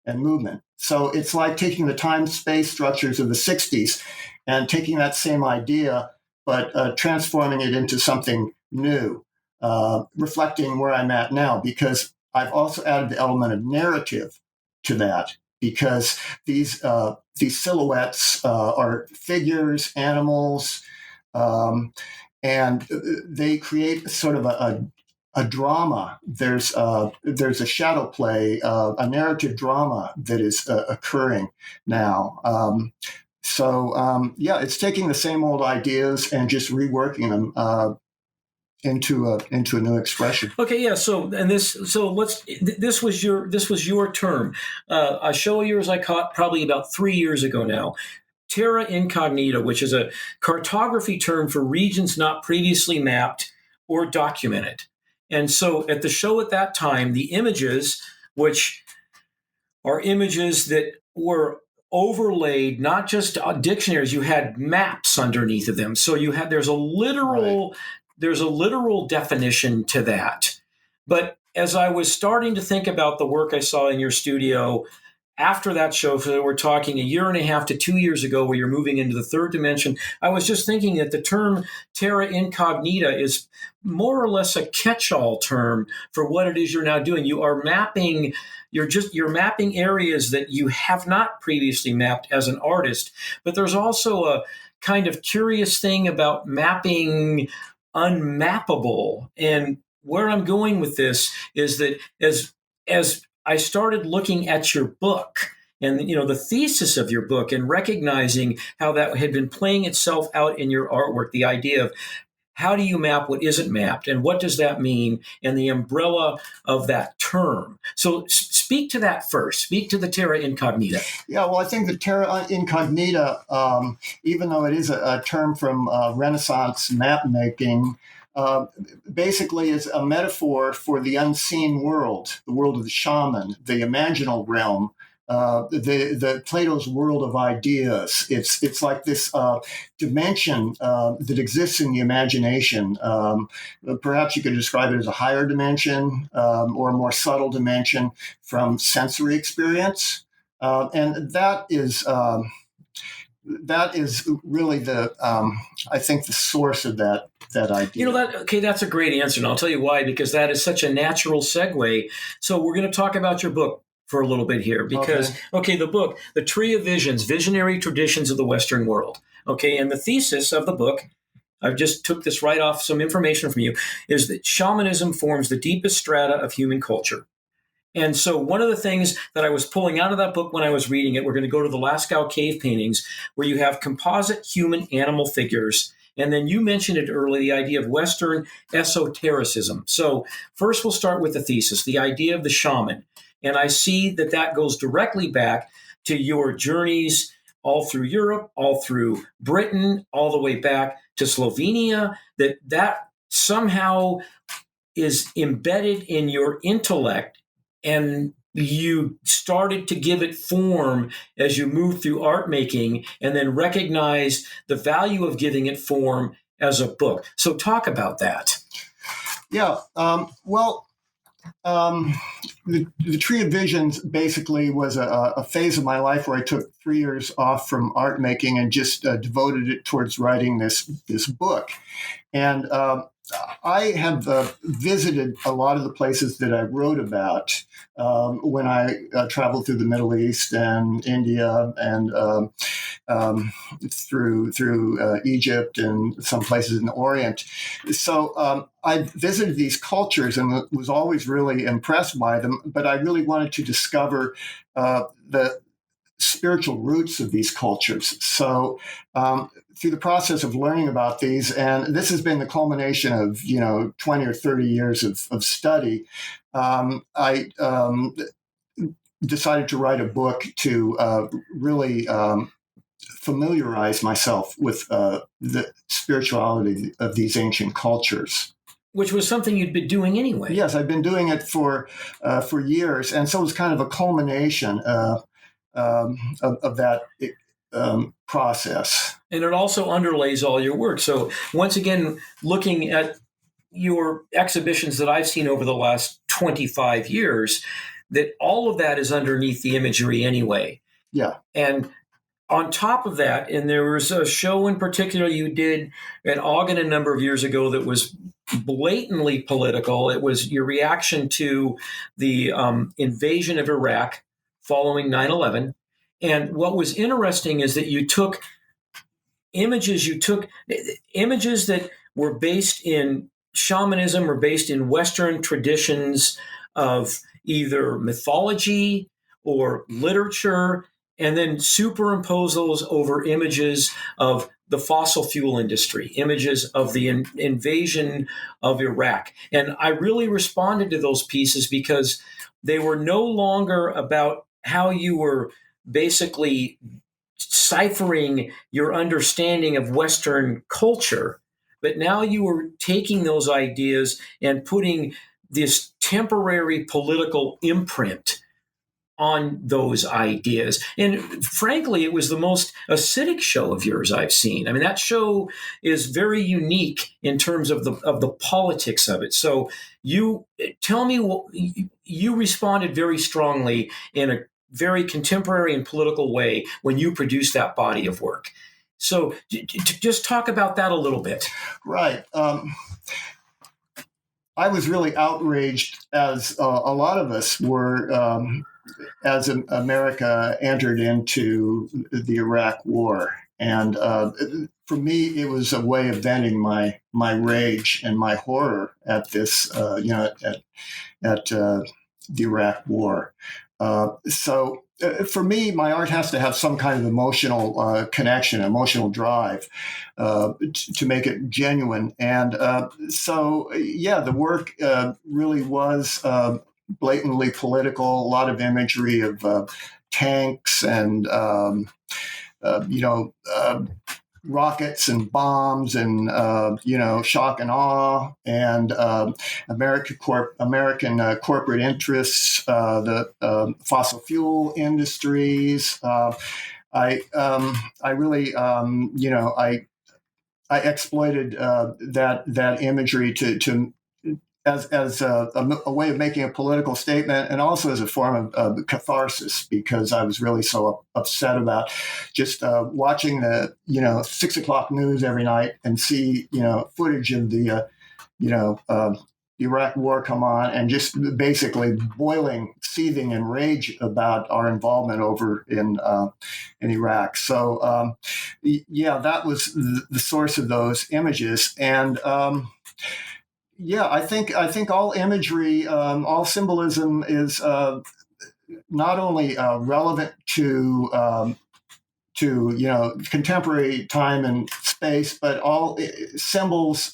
C: and movement. So it's like taking the time-space structures of the 60s and taking that same idea, but transforming it into something new, reflecting where I'm at now, because I've also added the element of narrative to that, because these silhouettes are figures, animals, and they create sort of a drama. There's a shadow play, a narrative drama that is occurring now. It's taking the same old ideas and just reworking them into a new expression.
B: Okay, yeah. This was your term. A show of yours I caught probably about 3 years ago now. Terra incognita, which is a cartography term for regions not previously mapped or documented. And so at the show at that time, the images, which are images that were overlaid, not just dictionaries, you had maps underneath of them. So there's a literal definition to that. But as I was starting to think about the work I saw in your studio after that show, so we're talking 1.5 to 2 years ago, where you're moving into the third dimension, I was just thinking that the term terra incognita is more or less a catch-all term for what it is you're now doing. You're mapping areas that you have not previously mapped as an artist, but there's also a kind of curious thing about mapping unmappable. And where I'm going with this is that as I started looking at your book and the thesis of your book and recognizing how that had been playing itself out in your artwork, the idea of how do you map what isn't mapped and what does that mean, and the umbrella of that term. So speak to that first. Speak to the terra incognita.
C: Yeah, well, I think the terra incognita, even though it is a term from Renaissance map making, basically is a metaphor for the unseen world, the world of the shaman, the imaginal realm, the Plato's world of ideas. It's like this dimension that exists in the imagination. Perhaps you could describe it as a higher dimension or a more subtle dimension from sensory experience, and that is really I think the source of that idea.
B: That's a great answer, and I'll tell you why, because that is such a natural segue. So we're going to talk about your book for a little bit here, because the book, The Tree of Visions: Visionary Traditions of the Western World. Okay, and the thesis of the book, I just took this right off some information from you, is that shamanism forms the deepest strata of human culture. And so one of the things that I was pulling out of that book when I was reading it, we're going to go to the Lascaux cave paintings, where you have composite human animal figures. And then you mentioned it earlier, the idea of Western esotericism. So first we'll start with the thesis, the idea of the shaman. And I see that goes directly back to your journeys all through Europe, all through Britain, all the way back to Slovenia, that somehow is embedded in your intellect, and you started to give it form as you moved through art making, and then recognized the value of giving it form as a book. So talk about that.
C: Yeah. The Tree of Visions basically was a phase of my life where I took 3 years off from art making and just devoted it towards writing this book. And I have visited a lot of the places that I wrote about when I traveled through the Middle East and India and through Egypt and some places in the Orient. So I visited these cultures and was always really impressed by them, but I really wanted to discover the spiritual roots of these cultures. So through the process of learning about these, and this has been the culmination of 20 or 30 years of study, I decided to write a book to really familiarize myself with the spirituality of these ancient cultures.
B: Which was something you'd been doing anyway.
C: Yes, I've been doing it for years, and so it was kind of a culmination of that process.
B: And it also underlays all your work. So once again, looking at your exhibitions that I've seen over the last 25 years, that all of that is underneath the imagery anyway.
C: Yeah.
B: And on top of that, and there was a show in particular you did at Ogden a number of years ago that was blatantly political. It was your reaction to the invasion of Iraq following 9/11. And what was interesting is that you took images that were based in shamanism, were based in Western traditions of either mythology or literature, and then superimpose those over images of the fossil fuel industry, images of the invasion of Iraq. And I really responded to those pieces because they were no longer about how you were basically ciphering your understanding of Western culture, but now you were taking those ideas and putting this temporary political imprint on those ideas. And frankly, it was the most acidic show of yours I've seen. I mean, that show is very unique in terms of the politics of it. So you tell me, you responded very strongly in a very contemporary and political way when you produced that body of work. So just talk about that a little bit.
C: Right. I was really outraged, as a lot of us were, as America entered into the Iraq War. And for me, it was a way of venting my rage and my horror at this, at the Iraq War. So for me, my art has to have some kind of emotional connection, emotional drive to make it genuine. And the work really was blatantly political, a lot of imagery of tanks and, rockets and bombs and, shock and awe and American corporate interests, the fossil fuel industries. I really, I exploited that imagery to as a way of making a political statement, and also as a form of catharsis, because I was really so upset about just watching the 6 o'clock news every night and see footage of the Iraq War come on, and just basically seething in rage about our involvement over in Iraq. So that was the source of those images. And I think all imagery, all symbolism is not only relevant to contemporary time and space, but all symbols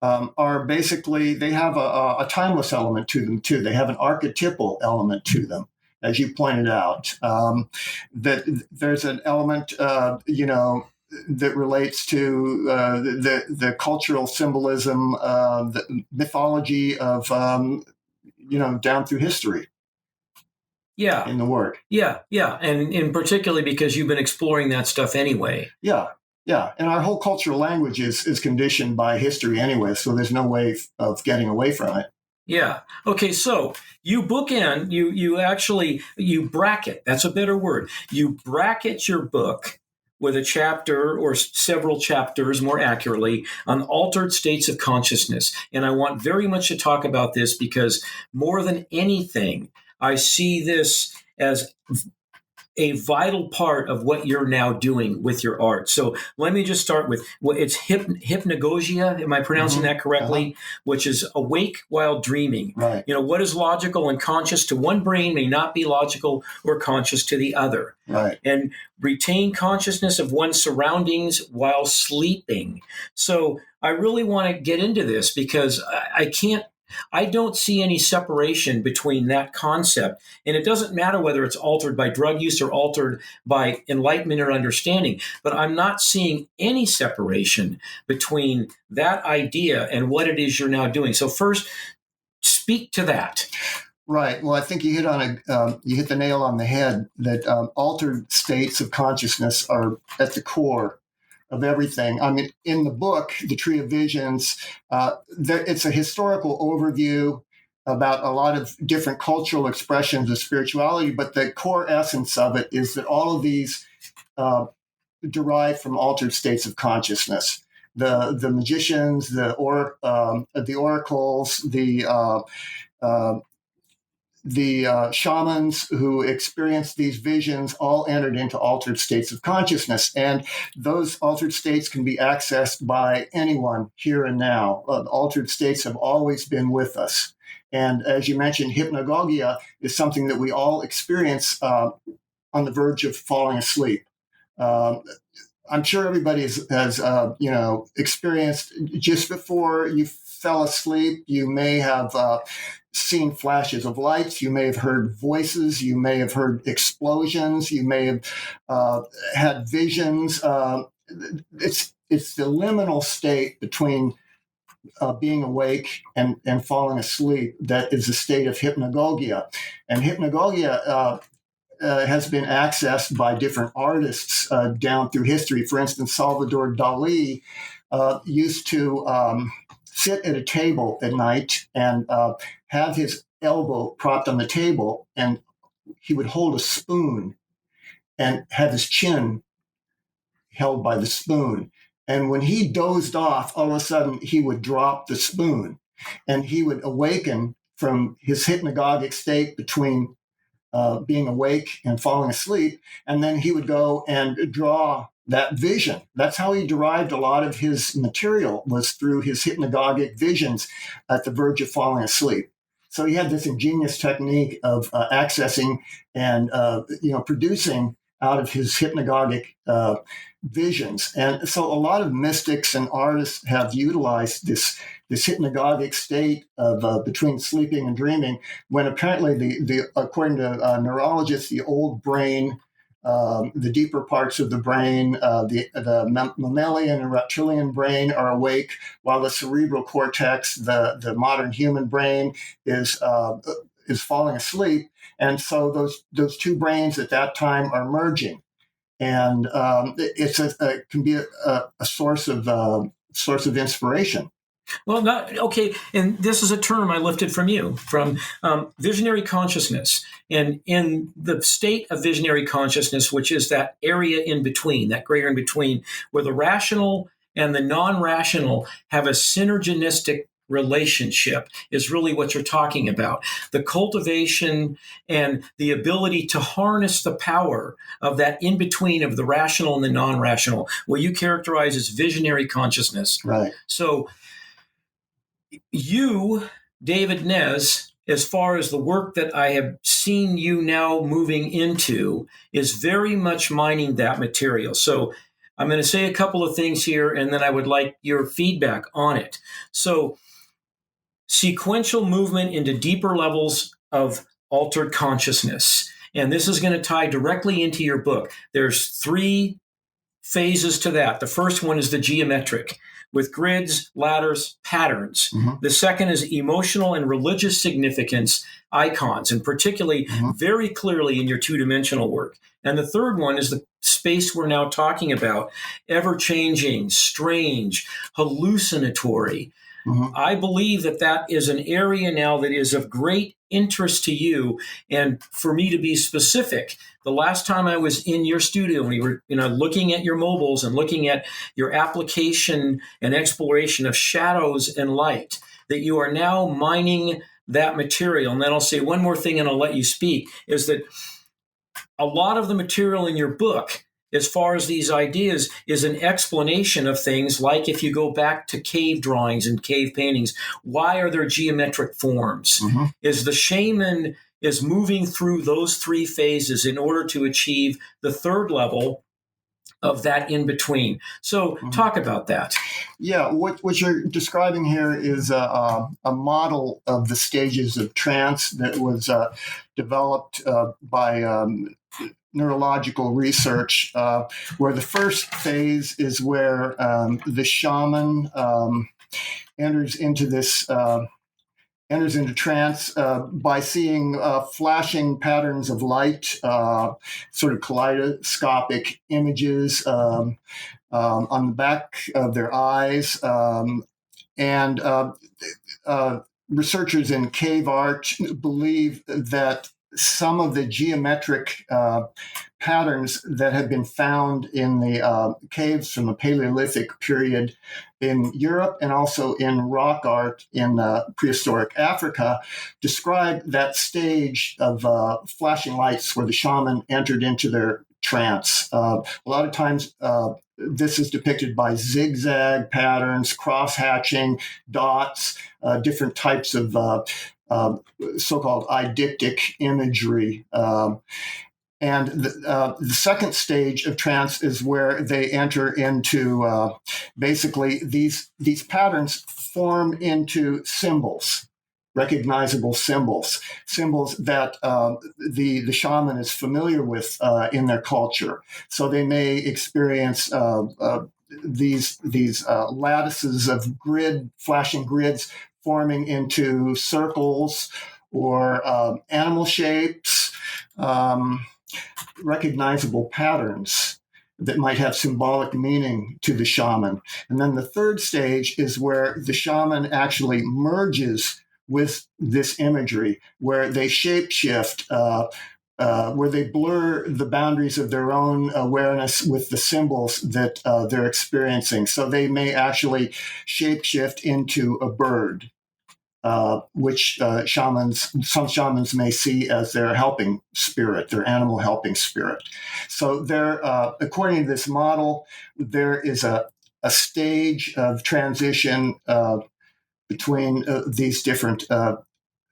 C: are basically, they have a timeless element to them too. They have an archetypal element to them, as you pointed out. That there's an element, that relates to the cultural symbolism, the mythology of down through history.
B: Yeah,
C: in the work.
B: Yeah, and particularly because you've been exploring that stuff anyway.
C: Yeah, and our whole cultural language is conditioned by history anyway, so there's no way of getting away from it.
B: Yeah. Okay, so you bookend, you bracket, that's a better word. You bracket your book with a chapter or several chapters, more accurately, on altered states of consciousness. And I want very much to talk about this because more than anything, I see this as a vital part of what you're now doing with your art. So let me just start with it's hypnagogia. Am I pronouncing that correctly? Which is awake while dreaming.
C: Right.
B: What is logical and conscious to one brain may not be logical or conscious to the other.
C: Right.
B: And retain consciousness of one's surroundings while sleeping. So I really want to get into this because I don't see any separation between that concept. And it doesn't matter whether it's altered by drug use or altered by enlightenment or understanding, but I'm not seeing any separation between that idea and what it is you're now doing. So first, speak to that.
C: Right. Well, I think you hit the nail on the head that altered states of consciousness are at the core of everything. I mean, in the book, The Tree of Visions, it's a historical overview about a lot of different cultural expressions of spirituality, but the core essence of it is that all of these derive from altered states of consciousness. The magicians, the oracles, the shamans who experienced these visions all entered into altered states of consciousness. And those altered states can be accessed by anyone here and now. Altered states have always been with us. And as you mentioned, hypnagogia is something that we all experience on the verge of falling asleep. I'm sure everybody has experienced just before you fell asleep. You may have seen flashes of lights. You may have heard voices. You may have heard explosions. You may have had visions. It's the liminal state between being awake and falling asleep that is a state of hypnagogia. And hypnagogia has been accessed by different artists down through history. For instance, Salvador Dali used to sit at a table at night and have his elbow propped on the table, and he would hold a spoon and have his chin held by the spoon. And when he dozed off, all of a sudden he would drop the spoon and he would awaken from his hypnagogic state between being awake and falling asleep. And then he would go and draw that vision. That's how he derived a lot of his material, was through his hypnagogic visions at the verge of falling asleep. So he had this ingenious technique of accessing and producing out of his hypnagogic visions. And so a lot of mystics and artists have utilized this hypnagogic state of between sleeping and dreaming, when apparently the according to neurologists, the old brain, the deeper parts of the brain, the mammalian and reptilian brain are awake, while the cerebral cortex, the modern human brain, is falling asleep. And so those two brains at that time are merging, and it can be a source of inspiration.
B: Well, okay, and this is a term I lifted from you, from visionary consciousness. And in the state of visionary consciousness, which is that area in between, that greater in between, where the rational and the non-rational have a synergistic relationship, is really what you're talking about. The cultivation and the ability to harness the power of that in-between of the rational and the non-rational, what you characterize as visionary consciousness.
C: Right.
B: So you, David Nez, as far as the work that I have seen you now moving into, is very much mining that material. So I'm going to say a couple of things here, and then I would like your feedback on it. So sequential movement into deeper levels of altered consciousness. And this is going to tie directly into your book. There's 3 phases to that. The first one is the geometric, with grids, ladders, patterns. Mm-hmm. The second is emotional and religious significance icons, and particularly very clearly in your 2-dimensional work. And the third one is the space we're now talking about, ever-changing, strange, hallucinatory. Mm-hmm. I believe that is an area now that is of great interest to you. And for me to be specific, the last time I was in your studio, we were looking at your mobiles and looking at your application and exploration of shadows and light, that you are now mining that material. And then I'll say one more thing and I'll let you speak, is that a lot of the material in your book, as far as these ideas, is an explanation of things like, if you go back to cave drawings and cave paintings, why are there geometric forms? Mm-hmm. Is the shaman is moving through those 3 phases in order to achieve the 3rd level of that in between. So talk about that.
C: Yeah, what you're describing here is a model of the stages of trance that was developed by neurological research, where the first phase is where the shaman enters into trance by seeing flashing patterns of light, sort of kaleidoscopic images on the back of their eyes. And researchers in cave art believe that some of the geometric patterns that have been found in the caves from the Paleolithic period in Europe and also in rock art in prehistoric Africa describe that stage of flashing lights where the shaman entered into their trance. A lot of times this is depicted by zigzag patterns, cross-hatching, dots, different types of so-called eidictic imagery. And the second stage of trance is where they enter into basically these patterns form into symbols, recognizable symbols that the shaman is familiar with in their culture. So they may experience these lattices of flashing grids forming into circles or animal shapes. Recognizable patterns that might have symbolic meaning to the shaman. And then the third stage is where the shaman actually merges with this imagery, where they shapeshift, where they blur the boundaries of their own awareness with the symbols that they're experiencing. So they may actually shapeshift into a bird. Which some shamans may see as their helping spirit, their animal helping spirit. So there, according to this model, there is a stage of transition between these different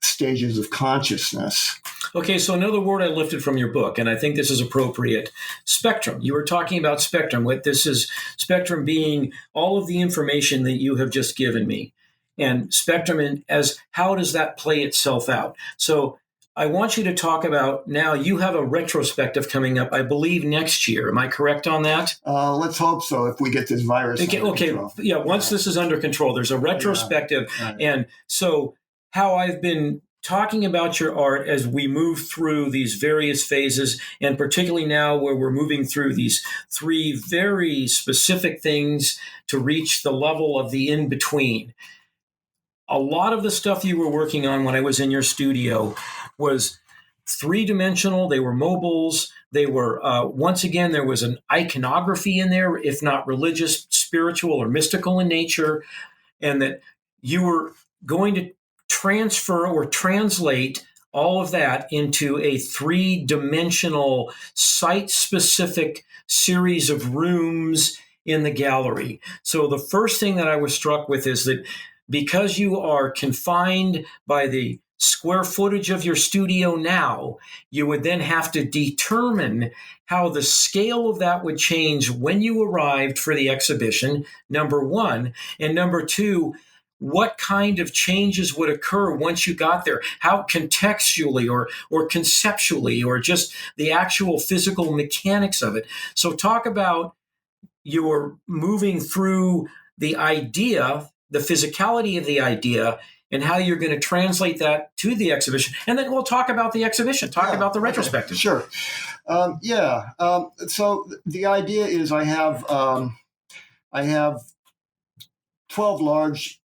C: stages of consciousness.
B: Okay, so another word I lifted from your book, and I think this is appropriate, spectrum. You were talking about spectrum. What this is, spectrum being all of the information that you have just given me. And spectrum as how does that play itself out? So I want you to talk about now you have a retrospective coming up, I believe, next year. Am I correct on that?
C: Let's hope so if we get this virus under control.
B: Yeah, once this is under control, there's a retrospective. Yeah, right. And so how I've been talking about your art as we move through these various phases, and particularly now where we're moving through these three very specific things to reach the level of the in-between. A lot of the stuff you were working on when I was in your studio was three-dimensional. They were mobiles. They were, once again, there was an iconography in there, if not religious, spiritual, or mystical in nature, and that you were going to transfer or translate all of that into a three-dimensional, site-specific series of rooms in the gallery. So the first thing that I was struck with is that because you are confined by the square footage of your studio now, you would then have to determine how the scale of that would change when you arrived for the exhibition, number one. And number two, what kind of changes would occur once you got there? How contextually or conceptually or just the actual physical mechanics of it. So talk about your moving through the idea, the physicality of the idea, and how you're going to translate that to the exhibition. And then we'll talk about the exhibition, about the retrospective.
C: Okay, sure. So the idea is I have 12 large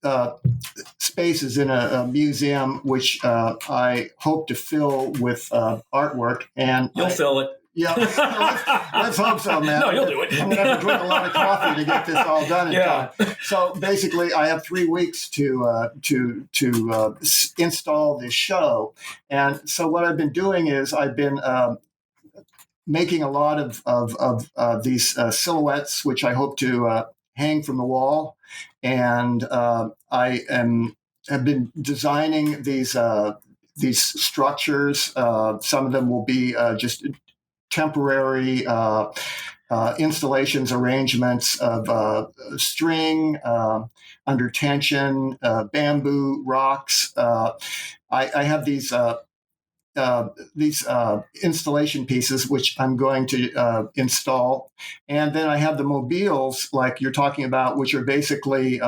C: spaces in a museum, which I hope to fill with artwork. And
B: you'll fill it.
C: Yeah, let's hope so, man.
B: No, you'll do it.
C: I'm going to have to drink a lot of coffee to get this all done in time. So basically, I have 3 weeks to install this show. And so what I've been doing is I've been making a lot of these silhouettes, which I hope to hang from the wall. And I have been designing these structures. Some of them will be just temporary installations, arrangements of string under tension, bamboo, rocks. I have these installation pieces which I'm going to install, and then I have the mobiles like you're talking about, which are basically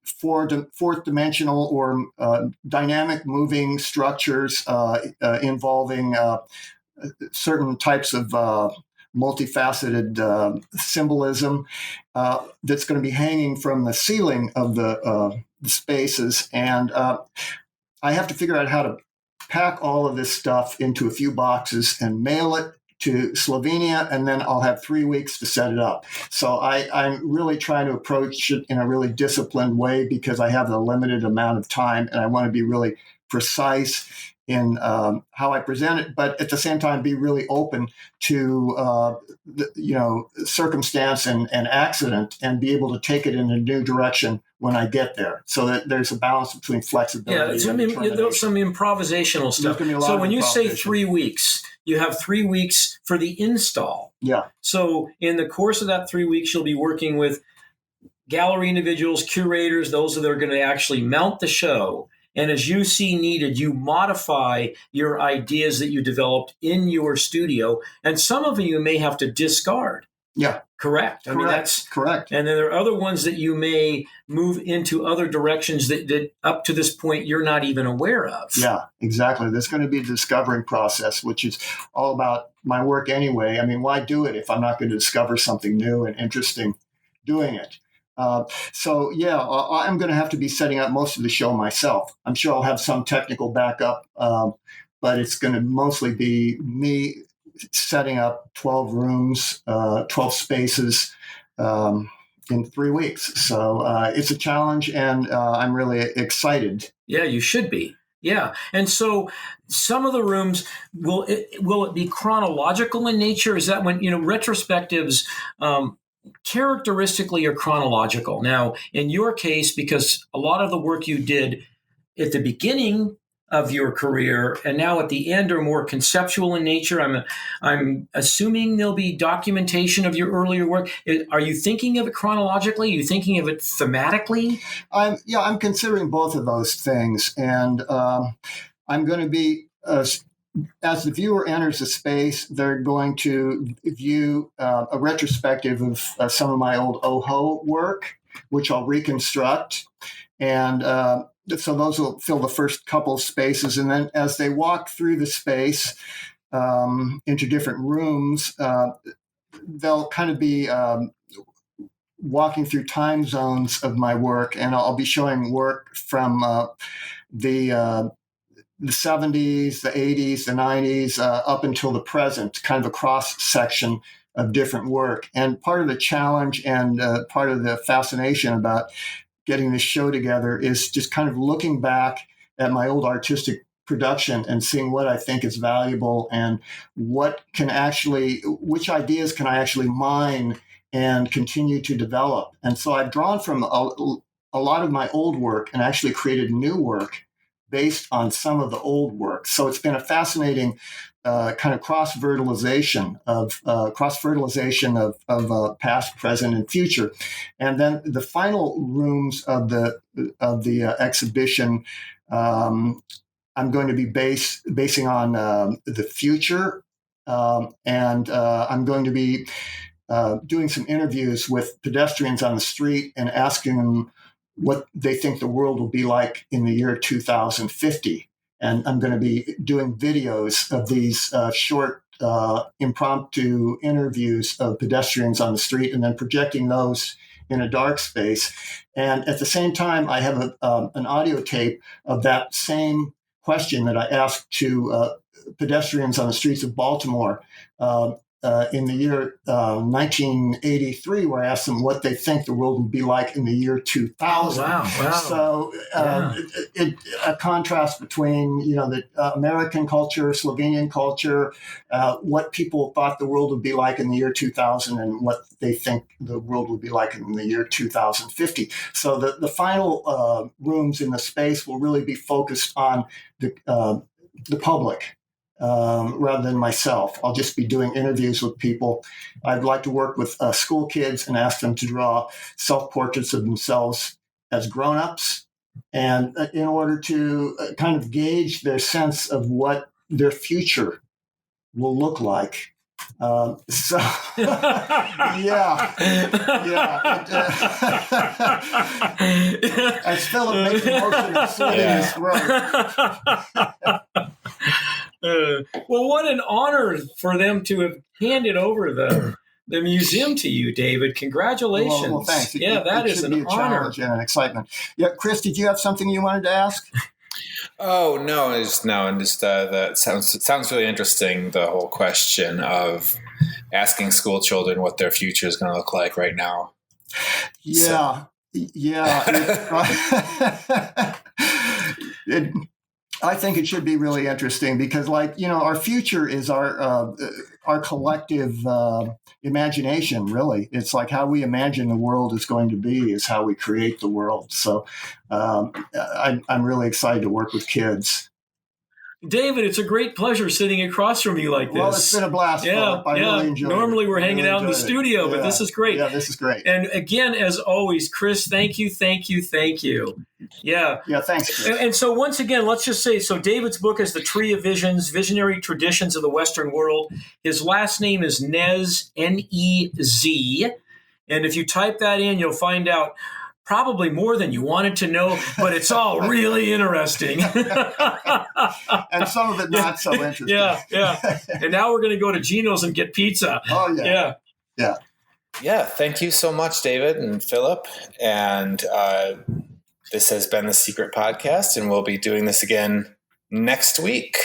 C: fourth dimensional or dynamic moving structures involving certain types of multifaceted symbolism that's going to be hanging from the ceiling of the spaces. And I have to figure out how to pack all of this stuff into a few boxes and mail it to Slovenia, and then I'll have 3 weeks to set it up. So I'm really trying to approach it in a really disciplined way because I have a limited amount of time, and I want to be really precise in how I present it, but at the same time be really open to circumstance and accident, and be able to take it in a new direction when I get there. So that there's a balance between flexibility.
B: Yeah, there's some improvisational stuff. So when you say 3 weeks, you have 3 weeks for the install.
C: Yeah.
B: So in the course of that 3 weeks, you'll be working with gallery individuals, curators, those that are going to actually mount the show. And as you see needed, you modify your ideas that you developed in your studio. And some of them you may have to discard.
C: Yeah.
B: Correct. I mean, that's
C: correct.
B: And then there are other ones that you may move into other directions that up to this point you're not even aware of.
C: Yeah, exactly. There's going to be a discovering process, which is all about my work anyway. I mean, why do it if I'm not going to discover something new and interesting doing it? I'm going to have to be setting up most of the show myself. I'm sure I'll have some technical backup, but it's going to mostly be me setting up 12 rooms, 12 spaces in 3 weeks. So it's a challenge, and I'm really excited.
B: Yeah, you should be. Yeah. And so some of the rooms, will it be chronological in nature? Is that when, retrospectives characteristically are chronological? Now, in your case, because a lot of the work you did at the beginning of your career and now at the end are more conceptual in nature, I'm assuming there'll be documentation of your earlier work. Are you thinking of it chronologically? Are you thinking of it thematically?
C: I'm considering both of those things. And I'm going to be, as the viewer enters the space, they're going to view a retrospective of some of my old OHO work, which I'll reconstruct. And so those will fill the first couple of spaces. And then as they walk through the space into different rooms, they'll kind of be walking through time zones of my work. And I'll be showing work from the 70s, the 80s, the 90s, up until the present, kind of a cross section of different work. And part of the challenge and part of the fascination about getting this show together is just kind of looking back at my old artistic production and seeing what I think is valuable and which ideas can I actually mine and continue to develop. And so I've drawn from a lot of my old work and actually created new work based on some of the old work. So it's been a fascinating kind of cross-fertilization of past, present, and future. And then the final rooms of the exhibition, I'm going to be basing on the future, and I'm going to be doing some interviews with pedestrians on the street and asking them what they think the world will be like in the year 2050. And I'm going to be doing videos of these short impromptu interviews of pedestrians on the street and then projecting those in a dark space. And at the same time, I have an audio tape of that same question that I asked to pedestrians on the streets of Baltimore in the year 1983, where I asked them what they think the world would be like in the year 2000.
B: Wow.
C: So a contrast between, the American culture, Slovenian culture, what people thought the world would be like in the year 2000 and what they think the world would be like in the year 2050. So the final rooms in the space will really be focused on the public. Rather than myself. I'll just be doing interviews with people. I'd like to work with school kids and ask them to draw self-portraits of themselves as grown-ups, and in order to kind of gauge their sense of what their future will look like. As Philip makes the motion of slitting his throat.
B: Well, what an honor for them to have handed over the museum to you, David. Congratulations.
C: Well, thanks.
B: That is an honor.
C: Challenge and an excitement. Yeah, Chris, did you have something you wanted to ask?
A: Oh no, that sounds really interesting. The whole question of asking school children what their future is going to look like right now.
C: Yeah, I think it should be really interesting because, our future is our collective imagination. Really, it's like how we imagine the world is going to be is how we create the world. So, I'm really excited to work with kids.
B: David, it's a great pleasure sitting across from you like this.
C: Well, it's been a blast.
B: Yeah,
C: I really enjoyed it.
B: Normally we're hanging out in the studio, but this is great.
C: Yeah, this is great.
B: And again, as always, Chris, thank you. Yeah.
C: Yeah, thanks, Chris.
B: And so once again, let's just say, so David's book is The Tree of Visions, Visionary Traditions of the Western World. His last name is Nez, N-E-Z. And if you type that in, you'll find out probably more than you wanted to know, but it's all really interesting.
C: And some of it not so interesting.
B: Yeah. And now we're going to go to Gino's and get pizza.
C: Oh, yeah.
A: Yeah, thank you so much, David and Philip. And this has been The Secret Podcast, and we'll be doing this again next week.